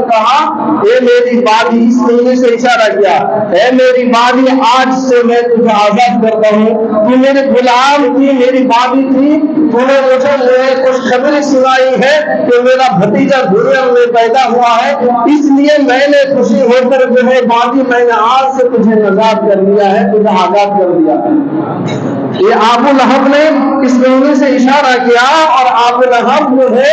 کہا اے میری بادی، اس انگلی سے اشارہ کیا، اے میری بادی آج سے میں تجھے آزاد کرتا ہوں، تو میرے غلام تھی، میری بادی تھی، تو نے مجھے خوشخبری سنائی ہے کہ میرا بھتیجا دنیا میں پیدا ہوا ہے، اس لیے میں نے خوشی ہو کر جو ہے بادی میں نے آج سے تجھے آزاد کر دیا ہے، تجھے آزاد کر دیا ہے۔ یہ ابو لہب نے اس انگلی سے اشارہ کیا، اور ابو لہب جو ہے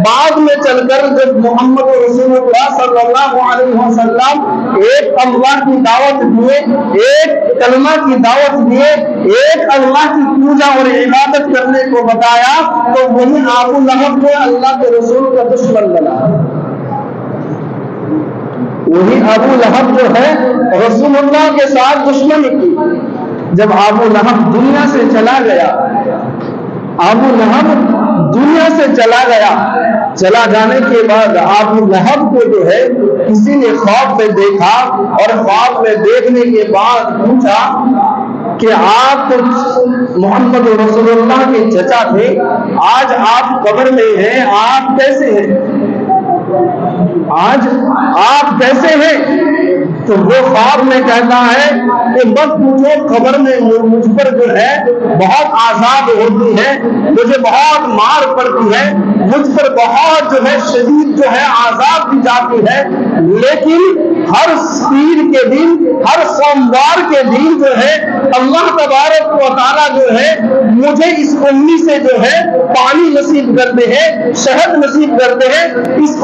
بعد میں چل کر جب محمد رسول اللہ صلی اللہ علیہ وسلم ایک اللہ کی دعوت دیے، ایک کلمہ کی دعوت دیے، ایک اللہ کی پوجا اور عبادت کرنے کو بتایا، تو وہی ابو لہب جو اللہ کے رسول کا دشمن بنا۔ وہی ابو لہب جو ہے رسول اللہ کے ساتھ دشمنی کی۔ جب ابو لہب دنیا سے چلا گیا، ابو لہب دنیا سے چلا گیا، چلا جانے کے بعد ابو لہب کو جو ہے کسی نے خواب میں دیکھا، اور خواب میں دیکھنے کے بعد پوچھا کہ آپ محمد رسول اللہ کے چچا تھے، آج آپ قبر میں ہیں، آپ کیسے ہیں؟ آج آپ کیسے ہیں؟ تو وہ خواب میں کہتا ہے کہ مت پوچھو، قبر میں مجھ پر جو ہے بہت عذاب ہوتی ہے، مجھے بہت مار پڑتی ہے، مجھ پر بہت جو ہے شدید جو ہے عذاب دی جاتی ہے، لیکن ہر پیر کے دن، ہر سوموار کے دن جو ہے اللہ تبارک و تعالیٰ جو ہے مجھے اس انگلی سے جو ہے پانی نصیب کرتے ہیں، شہد نصیب کرتے ہیں۔ اس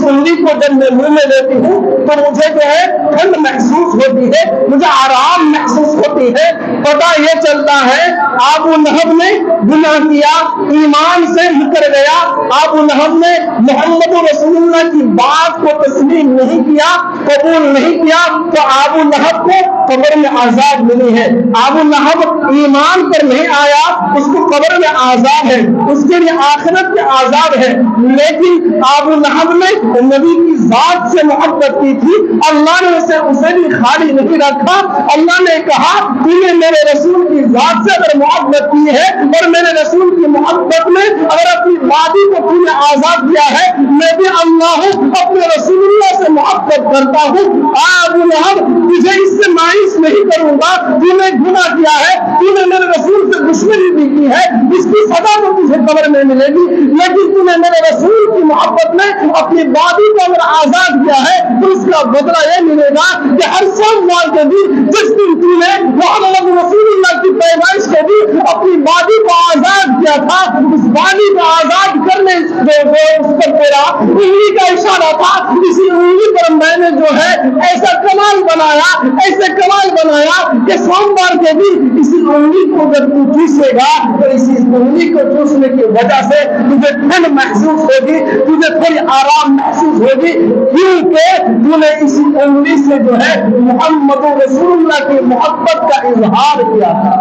انگلی کو جب میں منہ میں لیتی ہوں تو مجھے جو ہے ٹھنڈ محسوس ہوتی ہے، مجھے آرام محسوس ہوتی ہے۔ پتہ یہ چلتا ہے ابو لہب نے گناہ کیا، ایمان سے مکر گیا، ابو لہب نے محمد رسول اللہ کی بات کو تسلیم نہیں کیا، قبول نہیں کیا، تو ابو لہب کو قبر میں عذاب ملی ہے۔ ابو لہب ایمان پر نہیں آیا، اس کو قبر میں عذاب ہے، اس کے لیے آخرت کے عذاب ہے۔ لیکن ابو لہب نے نبی کی ذات سے محبت کی تھی، اللہ نے اسے بھی خالی نہیں رکھا۔ اللہ نے کہا تو نے میرے رسول کی ذات سے اگر محبت کی ہے، اور میرے رسول کی محبت میں اگر اپنی وادی کو تو نے آزاد کیا ہے، میں بھی اللہ ہوں، اپنے رسول اللہ سے محبت کرتا ہوں۔ ابو لہب تجھے اس سے مایوس نہیں کروں گا، تو نے گناہ کیا ہے، تو نے میرے رسول سے دشمنی بھی کی ہے، اس کی سزا تو تجھے قبر میں ملے گی، لیکن تو نے میرے رسول کی محبت میں اپنی وادی کو اگر آزاد کیا ہے تو اس کا بدلہ یہ ملے گا کہ ہر سوموار کے دن جس دن تو نے محمد رسول اللہ کی پیدائش کے دن اپنی وادی کو آزاد کیا تھا، اس وادی کو آزاد کرنے جو اس پر تیرا انگلی کا اشارہ تھا، اسی انگلی پر میں نے جو ہے ایسا کمال بنایا، ایسے کمال بنایا کہ سوموار کے دن اسی انگلی کو جب تو چوسے گا تو اسی انگلی کو چوسنے کی وجہ سے تجھے ٹھنڈ محسوس ہوگی، تجھے تھوڑی آرام محسوس ہوگی، کیونکہ تو نے اسی انگلی سے جو ہے محمد رسول اللہ کی محبت کا اظہار کیا تھا۔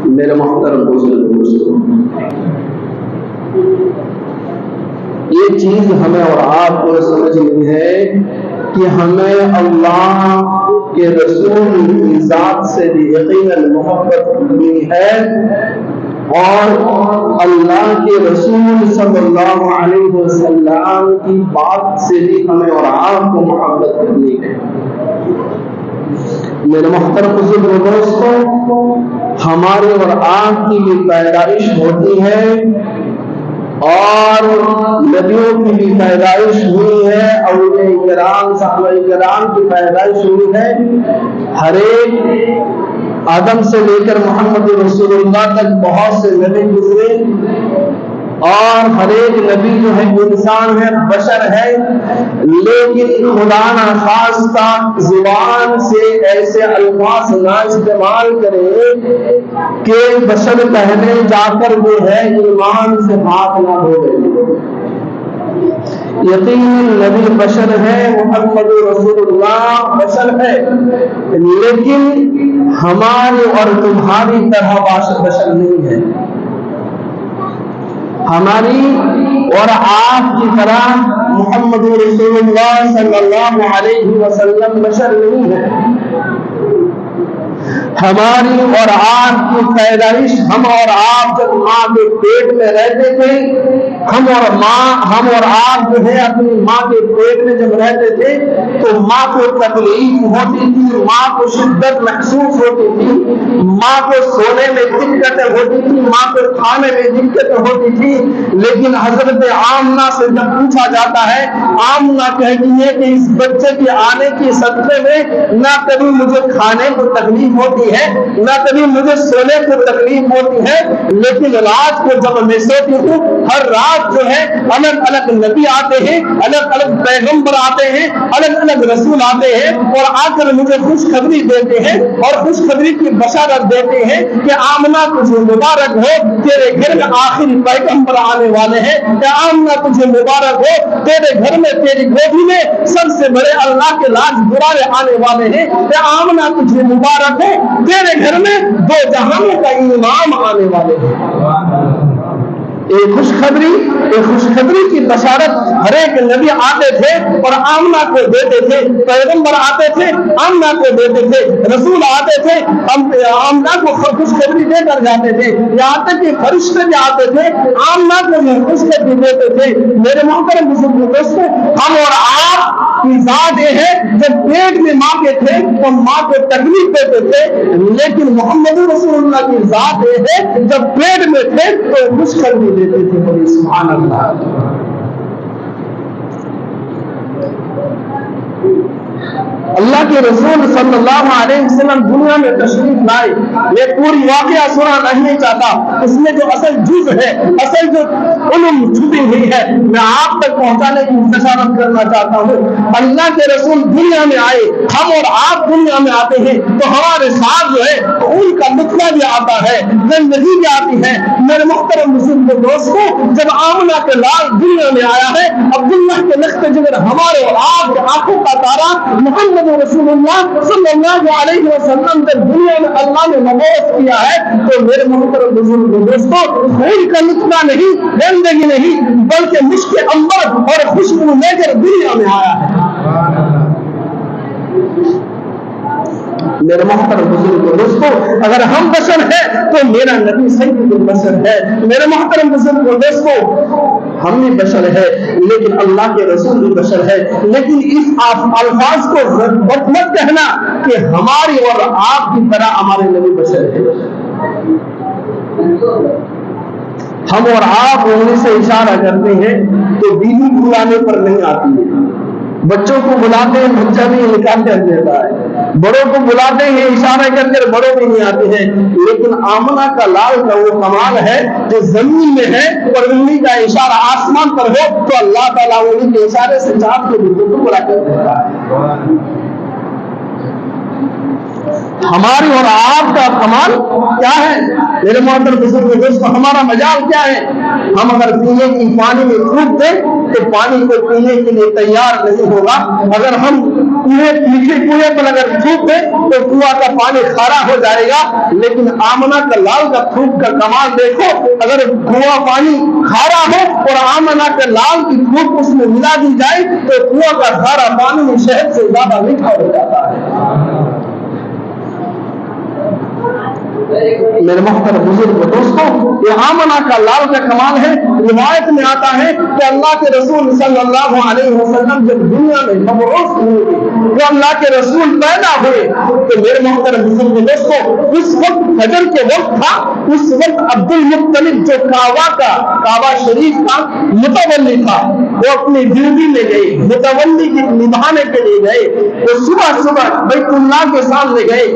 میرے محترم دوستو، یہ چیز ہمیں اور آپ کو سمجھنی ہے کہ ہمیں اللہ کے رسول کی ذات سے بھی یقیناً محبت کرنی ہے، اور اللہ کے رسول صلی اللہ علیہ وسلم کی بات سے بھی ہمیں اور آپ کو محبت کرنی ہے۔ میرے محترم بزرگ دوستوں، ہمارے اور آپ کی بھی پیدائش ہوتی ہے، اور نبیوں کی بھی پیدائش ہوئی ہے، اولیاء کرام صحابہ کرام کی پیدائش ہوئی ہے۔ ہر ایک آدم سے لے کر محمد رسول اللہ تک بہت سے نبی گزرے، اور ہر ایک نبی جو ہے انسان ہے، بشر ہے، لیکن خدا نخواستہ زبان سے ایسے الفاظ نہ استعمال کرے کہ بشر پہلے جا کر جو ہے ایمان سے ہاتھ نہ دھوئے۔ یقین نبی بشر ہے، محمد رسول اللہ بشر ہے، لیکن ہماری اور تمہاری طرح بشر نہیں ہے۔ ہماری اور آپ کی طرح محمد رسول اللہ صلی اللہ علیہ وسلم بشر نہیں ہے۔ ہماری اور آپ کی پیدائش، ہم اور آپ جب ماں کے پیٹ میں رہتے تھے، ہم اور آپ جو ہے اپنی ماں کے پیٹ میں جب رہتے تھے تو ماں کو تکلیف ہوتی تھی، ماں کو شدت محسوس ہوتی تھی، ماں کو سونے میں دقت ہوتی تھی، ماں کو کھانے میں دقت ہوتی تھی، لیکن حضرت آمنہ سے جب پوچھا جاتا ہے، آمنہ کہتی ہے کہ اس بچے کے آنے کی صدقے میں نہ کبھی مجھے کھانے کو تکلیف ہوتی ہے، نہ کبھی مجھے سونے کو تکلیف ہوتی ہے، لیکن رات کو جب میں سوتی ہوں، ہر رات جو ہے الگ الگ نبی آتے ہیں، الگ الگ پیغمبر آتے ہیں، الگ الگ رسول آتے ہیں اور آ کر مجھے خوشخبری دیتے ہیں اور خوشخبری کی بشارت دیتے ہیں کہ آمنہ تجھے مبارک ہو، تیرے گھر میں آخری پیغمبر آنے والے ہیں، کہ آمنہ تجھے مبارک ہو، تیرے گھر میں تیری گودی میں سب سے بڑے اللہ کے لاج برارے آنے والے ہیں، کہ آمنہ تجھے مبارک ہو، تیرے گھر میں دو جہانوں کا امام آنے والے ہیں۔ ایک خوشخبری کی بشارت ہر ایک نبی آتے تھے اور آمنہ کو دیتے تھے، پیغمبر آتے تھے آمنہ کو دیتے تھے، رسول آتے تھے آمنہ کو خوشخبری دے کر جاتے تھے، یہاں تک کہ فرشتے بھی آتے تھے آمنہ کو خوشخبری دیتے تھے۔ میرے محترم بزرگوں دوستوں، ہم اور آپ کی ذات یہ ہے جب پیٹ میں ماں کے تھے تو ماں کو تکلیف دیتے تھے، لیکن محمد رسول اللہ کی ذات یہ ہے جب پیٹ میں تھے تو خوشخبری دیتے تھے۔ بڑی سبحان اللہ۔ اللہ کے رسول صلی اللہ علیہ وسلم دنیا میں تشریف لائے، یہ پوری واقعہ سنا نہیں چاہتا، اس میں جو اصل جز ہے، اصل جو علم چھپی ہوئی ہے میں آپ تک پہنچانے کی بشارت کرنا چاہتا ہوں۔ اللہ کے رسول دنیا میں آئے، ہم اور آپ دنیا میں آتے ہیں تو ہمارے ساتھ جو ہے ان کا نطفہ بھی آتا ہے، زندگی بھی آتی ہے۔ میرے محترم بزرگوں دوستوں، جب آمنہ کے لال دنیا میں آیا ہے، عبداللہ کے نقط جگر ہمارے اور آپ کے آنکھوں کا تارا محمد رسول اللہ صلی اللہ علیہ وسلم جب دنیا میں اللہ نے مبعوث کیا ہے تو میرے محترم بزرگوں دوستوں، خون کا نطفہ نہیں، گندگی نہیں، بلکہ مشک عنبر اور خوشبو لے کر دنیا میں آیا ہے۔ میرے محترم بزرگوں دوستوں، اگر ہم بشر ہیں تو میرا نبی سید البشر ہے۔ میرے محترم بزرگوں دوستوں، ہم بھی بشر ہے لیکن اللہ کے رسول بھی بشر ہے، لیکن اس الفاظ کو مت کہنا کہ ہماری اور آپ کی طرح ہمارے نبی بشر ہے۔ ہم اور آپ انگلی سے اشارہ کرتے ہیں تو بیوی بلانے پر نہیں آتی ہے، بچوں کو بلاتے ہیں بچہ بھی نکال کر دیتا ہے، بڑوں کو بلاتے ہیں اشارہ کر کر بڑوں بھی نہیں آتے ہیں، لیکن آمنہ کا لال کا وہ کمال ہے جو زمین میں ہے اور انگلی کا اشارہ آسمان پر ہو تو اللہ تعالیٰ انگلی کے اشارے سے چاند کے بچوں کو بلا کر دیتا ہے۔ ہماری اور آپ کا کمال کیا ہے میرے محترم بزرگ دوستو؟ ہمارا مجال کیا ہے؟ ہم اگر پینے کی پانی میں پھونک دیں تو پانی کو پینے کے لیے تیار نہیں ہوگا۔ اگر ہم میٹھے کنویں پر اگر پھونک دیں تو کنواں کا پانی کھارا ہو جائے گا، لیکن آمنہ کا لال کا پھونک کا کمال دیکھو، اگر کنواں پانی کھارا ہو اور آمنہ کا لال کی پھونک اس میں ملا دی جائے تو کنواں کا کھارا پانی شہد سے زیادہ میٹھا ہو جاتا ہے۔ میرے محترم بزرگ دوستوں، یہ آمنہ کا لال کا کمال ہے۔ روایت میں آتا ہے کہ اللہ کے رسول صلی اللہ علیہ وسلم جب دنیا میں مبعوث ہوئے، جو اللہ کے رسول پیدا ہوئے تو میرے محترم بزرگ دوستوں، اس وقت فجر کے وقت تھا، اس وقت عبد المطلب جو کعبہ شریف کا متولی تھا، وہ اپنی بیوی میں گئے، متولی کی نبھانے کے لیے گئے، وہ صبح بیت اللہ کے سامنے گئے،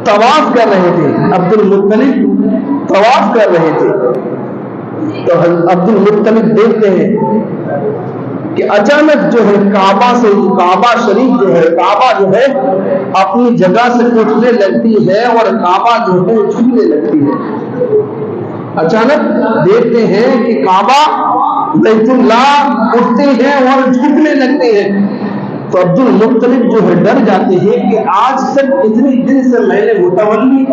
طواف کر رہے تھے، عبد المطلب طواف کر رہے تھے تو عبد المطلب دیکھتے ہیں کہ اچانک جو ہے کعبہ شریف جو ہے، کعبہ جو ہے اپنی جگہ سے اٹھنے لگتی ہے اور کعبہ جو ہے جھکنے لگتی ہے۔ اچانک دیکھتے ہیں کہ کعبہ بیت اللہ اٹھتے ہیں اور جھکنے لگتے ہیں تو عبد المطلب جو ہے ڈر جاتے ہیں کہ آج تک اتنے دن سے میں نے متولی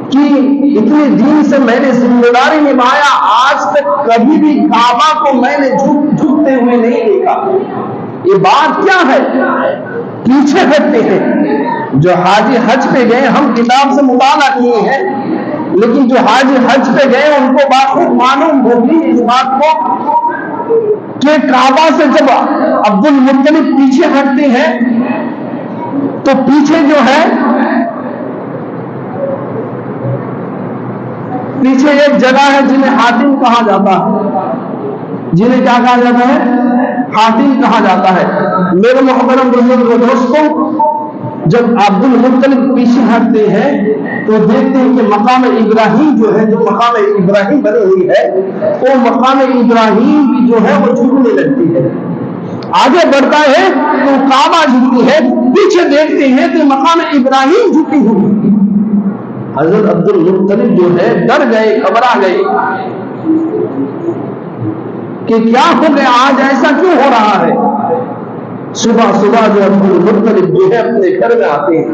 کی، اتنے دن سے میں نے ذمہ داری نبھایا، آج تک کبھی بھی کعبہ کو میں نے جھکتے ہوئے نہیں دیکھا، یہ بات کیا ہے؟ پیچھے ہٹتے ہیں. جو حاجی حج پہ گئے, ہم کتاب سے مطالعہ کیے ہیں, لیکن جو حاجی حج پہ گئے ان کو بخود معلوم ہوگی اس بات کو کہ کعبہ سے جب عبد المطلب پیچھے ہٹتے ہیں تو پیچھے جو ہے, پیچھے ایک جگہ ہے جنہیں حاتم کہا جاتا ہے. جنہیں کیا کہا جاتا ہے؟ حاتم کہا جاتا ہے. میرے محترم دوستوں, جب عبد المطلب پیچھے ہٹتے ہیں تو دیکھتے ہیں کہ مقام ابراہیم جو ہے, جو مقام ابراہیم بنی ہوئی ہے, وہ مقام ابراہیم بھی جو ہے وہ جھکنے لگتی ہے. آگے بڑھتا ہے تو کعبہ جھکتی ہے, پیچھے دیکھتے ہیں تو مقام ابراہیم جھکی ہوئی. حضرت عبد المطلب جو ہے ڈر گئے, گھبرا گئے کہ کیا ہو گیا, آج ایسا کیوں ہو رہا ہے. صبح صبح جو عبد المطلب جو ہے اپنے گھر میں آتے ہیں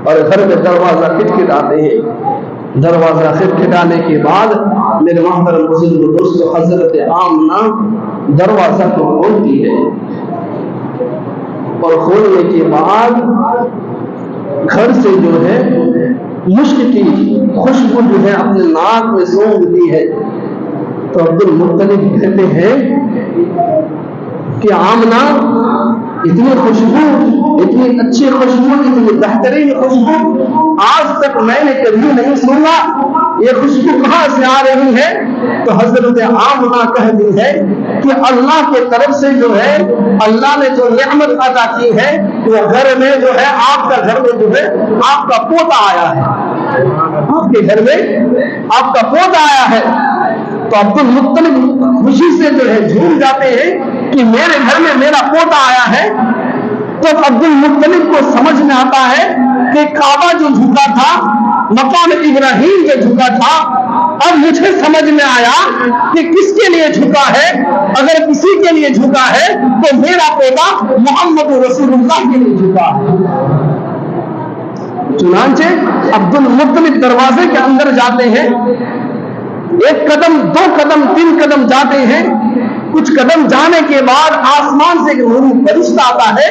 اور گھر میں دروازہ کھٹکھٹاتے ہیں. دروازہ کھٹکھٹانے کے بعد میرے محترم بزرگ دوست حضرت آمنہ دروازہ کو کھولتی ہے, اور کھولنے کے بعد گھر سے جو ہے مشک کی خوشبو جو ہے اپنے ناک میں سونگھتی ہے. تو عبد المطلب کہتے ہیں کہ آمنہ, اتنی خوشبو, اتنی اچھی خوشبو, اتنی بہترین خوشبو آج تک میں نے کبھی نہیں سنا, یہ خوشبو کہاں سے آ رہی ہے؟ تو حضرت آمنہ کہتی ہے کہ اللہ کے طرف سے جو ہے اللہ نے جو نعمت عطا کی ہے وہ گھر میں جو ہے, آپ کا گھر میں جو ہے آپ کا پوتا آیا ہے, آپ کے گھر میں آپ کا پوتا آیا ہے. تو عبد المطلب خوشی سے جو ہے جھوم جاتے ہیں کہ میرے گھر میں میرا پوتا آیا ہے. تو عبد المطلب کو سمجھ میں آتا ہے کہ کعبہ جو جھکا تھا, مقام ابراہیم جو جھکا تھا, اب مجھے سمجھ میں آیا کہ کس کے لیے جھکا ہے. اگر کسی کے لیے جھکا ہے تو میرا پوتا محمد رسول اللہ کے لیے جھکا ہے. چنانچہ عبد المطلب دروازے کے اندر جاتے ہیں, ایک قدم, دو قدم, تین قدم جاتے ہیں. کچھ قدم جانے کے بعد آسمان سے ایک نوری فرشتہ آتا ہے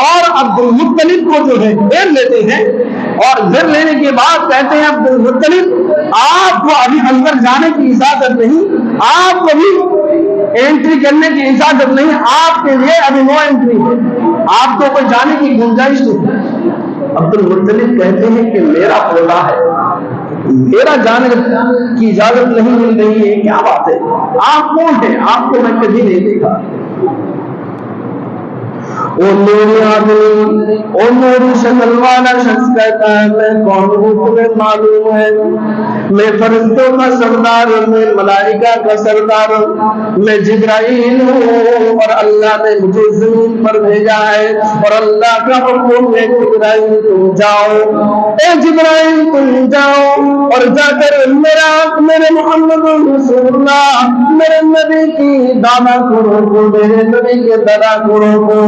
اور عبد المطلب کو جو ہے گھیر لیتے ہیں, اور گھیر لینے کے بعد کہتے ہیں عبد المطلب آپ کو ابھی اندر جانے کی اجازت نہیں, آپ کو بھی انٹری کرنے کی اجازت نہیں, آپ کے لیے ابھی نو انٹری ہے, آپ کو کوئی جانے کی گنجائش نہیں. عبد المطلب کہتے ہیں کہ میرا پوتا ہے, میرا جانے کی اجازت نہیں مل رہی ہے, کیا بات ہے, آپ کون ہیں, آپ کو میں کبھی نہیں دیکھا. وہ نوری آدمی, وہ نوری شکل والا شخص کہتا ہے میں کون ہوں تمہیں معلوم ہے, میں فرشتوں کا سردار ہوں, میں ملائکہ کا سردار ہوں, میں جبرائیل ہوں, اور اللہ نے مجھے زمین پر بھیجا ہے, اور اللہ کا حکم ہے جبرائیل تم جاؤ, اے جبرائیل تم جاؤ اور جا کر میرے محمد رسول اللہ, میرے نبی کی دادا کو روکو, میرے نبی کے دادا کو روکو.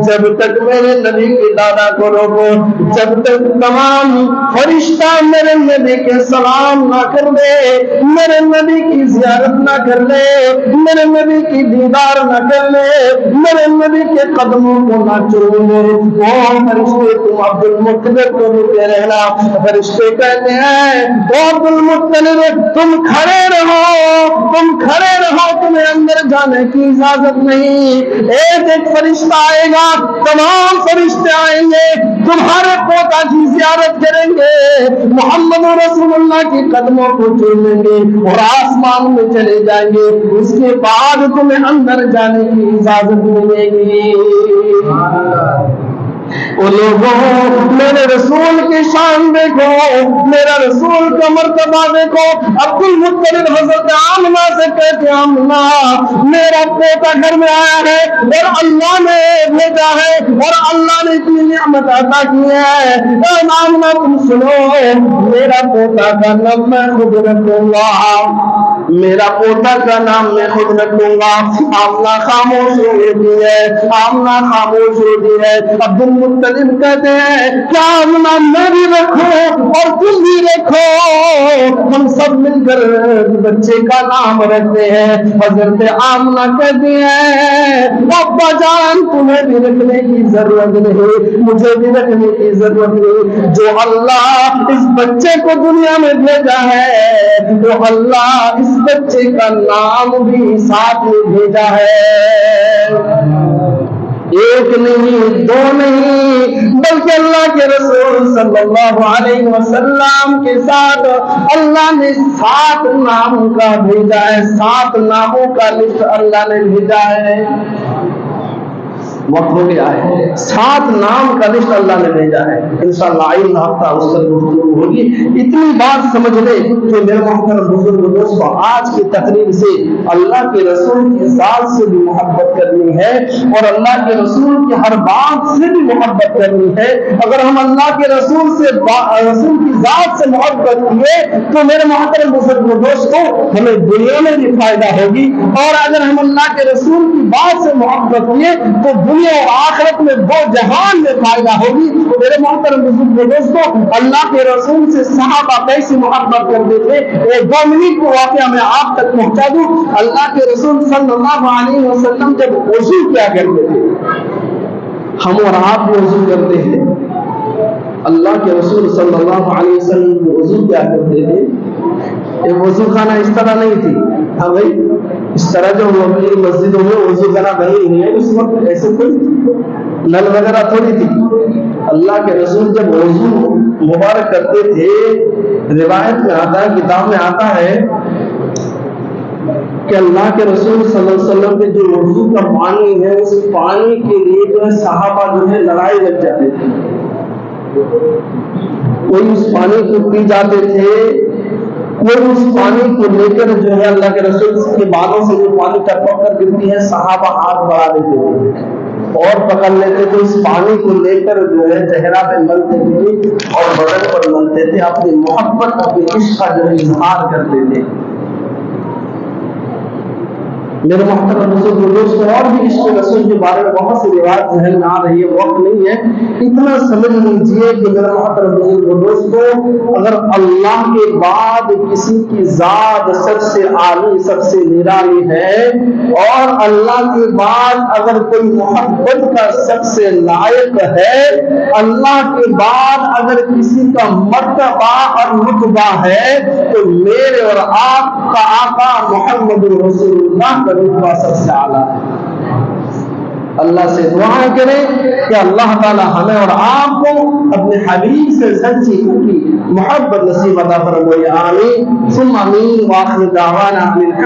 جب تک میرے نبی کے دادا کو روکو, جب تک تمام فرشتہ میرے نبی کے سلام نہ کر دے, میرے نبی کی زیارت نہ کر لے, میرے نبی کی دیدار نہ کر لے, میرے نبی کے قدموں کو نہ چوم لے, وہ فرشتے تم عبد المطلب کو روکے رہنا. فرشتے کہتے ہیں او عبد المطلب تم کھڑے رہو, تم کھڑے رہو, تمہیں اندر جانے کی اجازت نہیں. ایک فرشتہ آئے گا, تمام فرشتے آئیں گے, تمہارے پوتا کی زیارت کریں گے, محمد رسول اللہ کے قدموں کو چومیں گے اور آسمان میں چلے جائیں گے. اس کے بعد تمہیں اندر جانے کی اجازت ملے گی. او لوگوں, میرے رسول کی شان دیکھو, میرا رسول کا مرتبہ دیکھو. عبد المطلب حضرت آمنہ سے کہتے ہیں آمنہ میرا پوتا گھر میں آیا ہے اور اللہ نے بھیجا ہے اور اللہ نے اتنی نعمت عطا کی ہے. اے آمنہ تم سنو, میرا پوتا کا نام میں خود رکھوں گا, میرا پوتا کا نام میں خود رکھوں گا. آمنہ خاموش ہو گئی ہے, آمنہ خاموش ہو گئی ہے. عبد مطلب کہتے ہیں کیا آمنہ میں بھی رکھو اور تم بھی رکھو, ہم سب مل کر بچے کا نام رکھتے ہیں. حضرت آمنہ کہتی ہیں ابا جان تمہیں بھی رکھنے کی ضرورت نہیں, مجھے بھی رکھنے کی ضرورت نہیں. جو اللہ اس بچے کو دنیا میں بھیجا ہے تو اللہ اس بچے کا نام بھی ساتھ میں بھیجا ہے. ایک نہیں, دو نہیں, بلکہ اللہ کے رسول صلی اللہ علیہ وسلم کے ساتھ اللہ نے 7 نام کا بھیجا ہے. 7 ناموں کا لسٹ اللہ نے بھیجا ہے. وقت ہو گیا ہے. 7 نام کا لسٹ اللہ نے بھیجا ہے. انشاءاللہ آئندہ ہفتہ اس پر گفتگو ہوگی. اتنی بات سمجھ لے کہ میرے محترم بزرگ دوستو, آج کی تقریر سے اللہ کے رسول کی ذات سے بھی محبت کرنی ہے اور اللہ کے رسول کی ہر بات سے بھی محبت کرنی ہے. اگر ہم اللہ کے رسول سے رسول کی ذات سے محبت کیے تو میرے محترم بزرگ دوستو ہمیں دنیا میں بھی فائدہ ہوگی, اور اگر ہم اللہ کے رسول کی بات سے محبت کیے تو دنیا اور آخرت میں 2 جہان میں فائدہ ہوگی. میرے محترم بزرگ دوستو, اللہ کے رسول سے صحابہ کیسی محبت کرتے تھے, 2 منٹ کو واقعہ میں آپ تک پہنچا دوں. اللہ کے رسول صلی اللہ علیہ وسلم جب وضو کیا کرتے تھے, ہم اور آپ وضو کرتے ہیں, اللہ کے رسول صلی اللہ علیہ وسلم وضو کیا کرتے تھے. یہ وضو خانہ اس طرح نہیں تھی. ہاں بھائی, اس طرح جو مسجدوں میں وضو خانہ بنی ہوئی ہے اس وقت ایسے کوئی نل وغیرہ تھوڑی تھی. اللہ کے رسول جب وضو مبارک کرتے تھے, روایت میں آتا ہے, کتاب میں آتا ہے کہ اللہ کے رسول صلی اللہ علیہ وسلم کے جو وضو کا پانی ہے اس پانی کے لیے جو ہے صحابہ جو ہے لڑائی لگ جاتے تھے. کوئی اس پانی کو پی جاتے تھے, کوئی اس پانی کو لے کر جو ہے اللہ کے رسول کے بالوں سے جو پانی ٹپک کر گرتی ہے صحابہ ہاتھ بڑھا دیتے تھے اور پکڑ لیتے تھے. اس پانی کو لے کر جو ہے چہرہ پہ ملتے تھے اور بدن پر ملتے تھے, اپنی محبت اپنی عشق کا جو ہے اظہار کرتے تھے. میرے محترم دوستوں, اور بھی عشق رسول کے بارے میں بہت سی روایت ذہن میں آ رہی ہے, وقت نہیں ہے. اتنا سمجھ لیجیے کہ میرے محترم دوستوں, اگر اللہ کے بعد کسی کی ذات سب سے عالی سب سے نرالی ہے, اور اللہ کے بعد اگر کوئی محبت کا سب سے لائق ہے, اللہ کے بعد اگر کسی کا مرتبہ اور رتبہ ہے تو میرے اور آپ کا آقا محمد رسول اللہ رتبہ سب سے اعلیٰ ہے. اللہ سے دعا کریں کہ اللہ تعالی ہمیں اور آپ کو اپنے حبیب سے سچی کی محبت نصیب عطا فرمائے. آمین ثم آمین. وآخر دعوانا